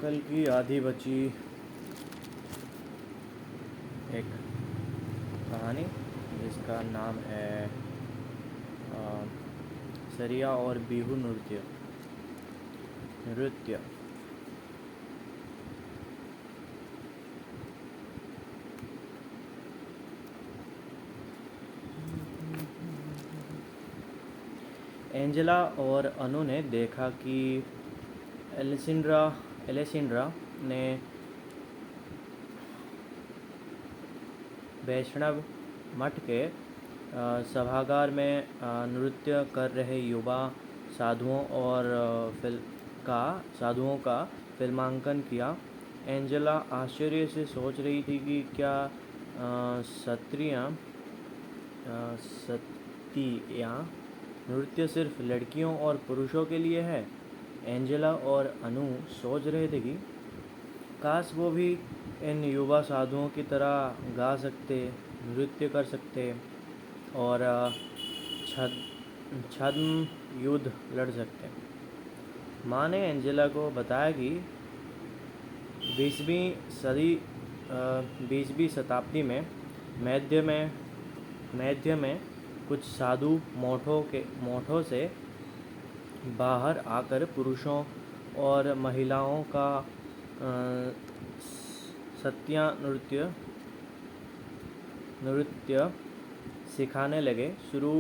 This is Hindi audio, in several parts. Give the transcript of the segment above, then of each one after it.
कल की आधी बची एक कहानी जिसका नाम है सरिया और बिहू नृत्य। एंजेला और अनु ने देखा कि एलेसिंड्रा ने वैष्णव मठ के सभागार में नृत्य कर रहे युवा साधुओं का फिल्मांकन किया। एंजेला आश्चर्य से सोच रही थी कि क्या सतियाँ नृत्य सिर्फ लड़कियों और पुरुषों के लिए है। एंजेला और अनु सोच रहे थे कि काश वो भी इन युवा साधुओं की तरह गा सकते, नृत्य कर सकते और छद्म युद्ध लड़ सकते। माँ ने एंजेला को बताया कि 20वीं शताब्दी में मध्य में कुछ साधु मठों से बाहर आकर पुरुषों और महिलाओं का सत्या नृत्य सिखाने लगे। शुरू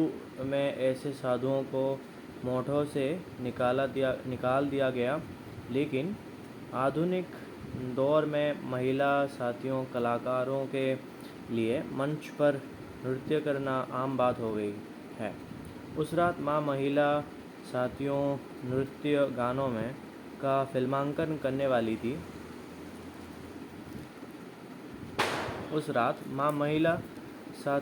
में ऐसे साधुओं को मठों से निकाल दिया गया, लेकिन आधुनिक दौर में महिला साथियों कलाकारों के लिए मंच पर नृत्य करना आम बात हो गई है। उस रात माँ महिला साथियों नृत्य गानों में का फिल्मांकन करने वाली थी। उस रात माँ महिला साथ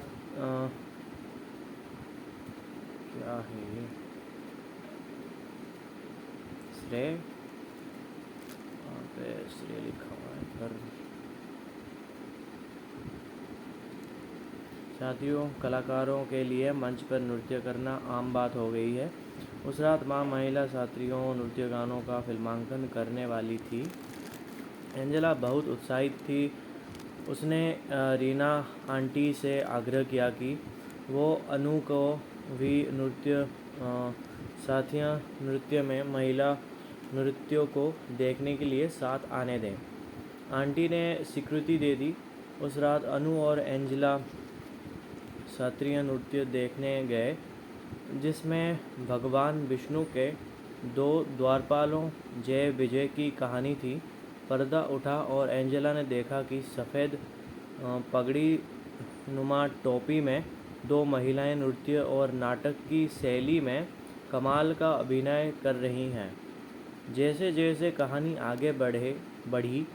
क्या है ये श्रेय लिखा हुआ है पर साथियों कलाकारों के लिए मंच पर नृत्य करना आम बात हो गई है। उस रात माँ महिला साथियों नृत्य गानों का फिल्मांकन करने वाली थी। एंजेला बहुत उत्साहित थी। उसने रीना आंटी से आग्रह किया कि वो अनु को भी साथिया नृत्य में महिला नृत्यों को देखने के लिए साथ आने दें। आंटी ने स्वीकृति दे दी। उस रात अनु और एंजेला शास्त्रीय नृत्य देखने गए, जिसमें भगवान विष्णु के 2 द्वारपालों जय विजय की कहानी थी। पर्दा उठा और एंजेला ने देखा कि सफ़ेद पगड़ी नुमा टोपी में 2 महिलाएं नृत्य और नाटक की शैली में कमाल का अभिनय कर रही हैं। जैसे जैसे कहानी आगे बढ़ी,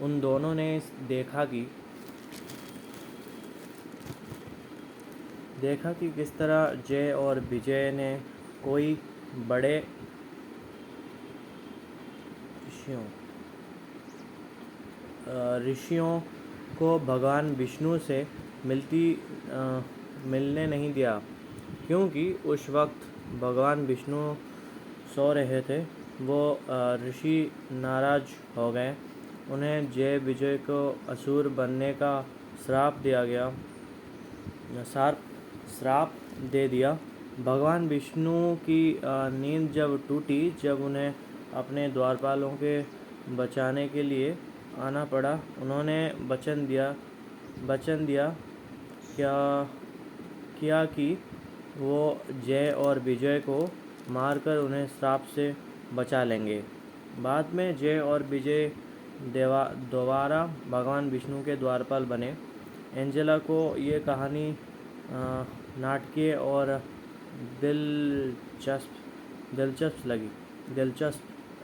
उन दोनों ने देखा कि किस तरह जय और विजय ने कोई बड़े ऋषियों को भगवान विष्णु से मिलने नहीं दिया, क्योंकि उस वक्त भगवान विष्णु सो रहे थे। वो ऋषि नाराज हो गए। उन्हें जय विजय को असुर बनने का श्राप दे दिया। भगवान विष्णु की नींद जब टूटी, जब उन्हें अपने द्वारपालों के बचाने के लिए आना पड़ा, उन्होंने वचन दिया किया कि वो जय और विजय को मारकर उन्हें श्राप से बचा लेंगे। बाद में जय और विजय दोबारा भगवान विष्णु के द्वारपाल बने। एंजेला को ये कहानी नाटकीय और दिलचस्प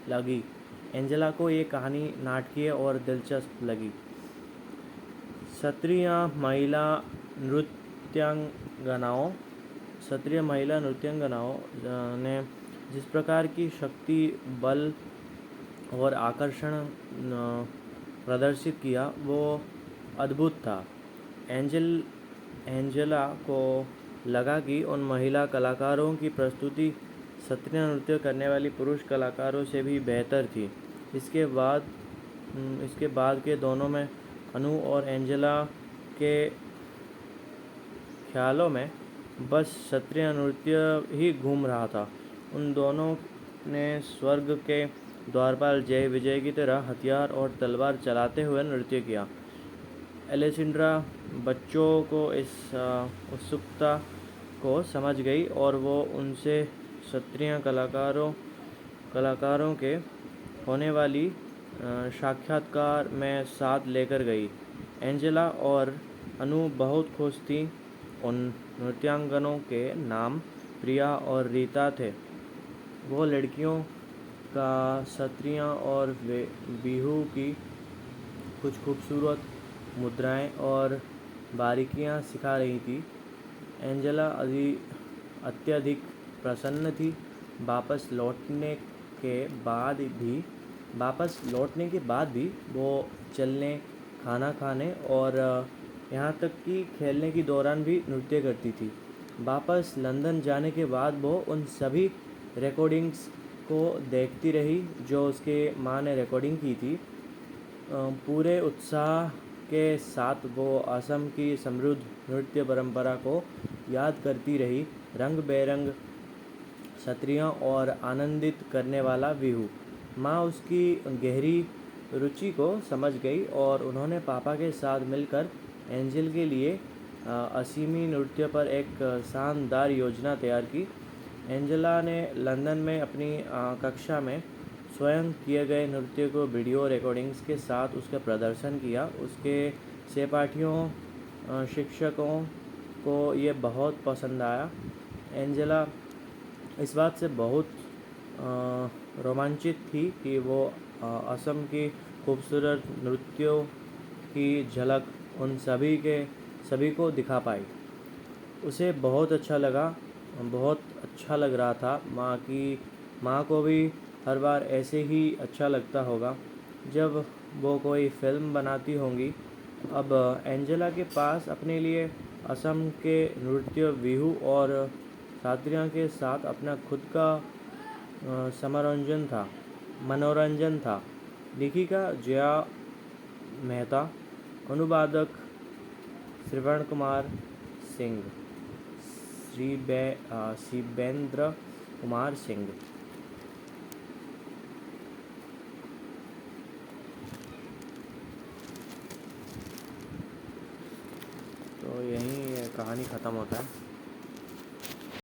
लगी। एंजेला को ये कहानी नाटकीय और दिलचस्प लगी। क्षत्रिय महिला नृत्यांगनाओं ने जिस प्रकार की शक्ति, बल और आकर्षण प्रदर्शित किया, वो अद्भुत था। एंजेला को लगा कि उन महिला कलाकारों की प्रस्तुति क्षत्रिय नृत्य करने वाली पुरुष कलाकारों से भी बेहतर थी। इसके बाद के दोनों में अनु और एंजेला के ख्यालों में बस क्षत्रिय नृत्य ही घूम रहा था। उन दोनों ने स्वर्ग के द्वारपाल जय विजय की तरह हथियार और तलवार चलाते हुए नृत्य किया। एलेसिंड्रा बच्चों को इस उत्सुकता को समझ गई और वो उनसे क्षत्रिय कलाकारों के होने वाली साक्षात्कार में साथ लेकर गई। एंजेला और अनु बहुत खुश थी। उन नृत्यांगनों के नाम प्रिया और रीता थे। वो लड़कियों का क्षत्रिय और बिहू की कुछ खूबसूरत मुद्राएं और बारीकियां सिखा रही थी। एंजेला अत्यधिक प्रसन्न थी। वापस लौटने के बाद भी वो चलने, खाना खाने और यहाँ तक कि खेलने के दौरान भी नृत्य करती थी। वापस लंदन जाने के बाद वो उन सभी रिकॉर्डिंग्स को देखती रही जो उसके माँ ने रिकॉर्डिंग की थी। पूरे उत्साह के साथ वो असम की समृद्ध नृत्य परंपरा को याद करती रही। रंग बेरंग क्षत्रियों और आनंदित करने वाला बिहू। माँ उसकी गहरी रुचि को समझ गई और उन्होंने पापा के साथ मिलकर एंजेल के लिए असमी नृत्य पर एक शानदार योजना तैयार की। एंजेला ने लंदन में अपनी कक्षा में स्वयं किए गए नृत्य को वीडियो रिकॉर्डिंग्स के साथ उसका प्रदर्शन किया। उसके सहपाठियों शिक्षकों को ये बहुत पसंद आया। एंजेला इस बात से बहुत रोमांचित थी कि वो असम की खूबसूरत नृत्यों की झलक उन सभी को दिखा पाई। उसे बहुत अच्छा लग रहा था। माँ को भी हर बार ऐसे ही अच्छा लगता होगा जब वो कोई फिल्म बनाती होंगी। अब एंजेला के पास अपने लिए असम के नृत्य, बिहू और क्षत्रिय के साथ अपना खुद का मनोरंजन था। लेखिका जया मेहता, अनुवादक श्रवण कुमार सिंह, शिवेंद्र कुमार सिंह। तो यहीं कहानी ख़त्म होता है।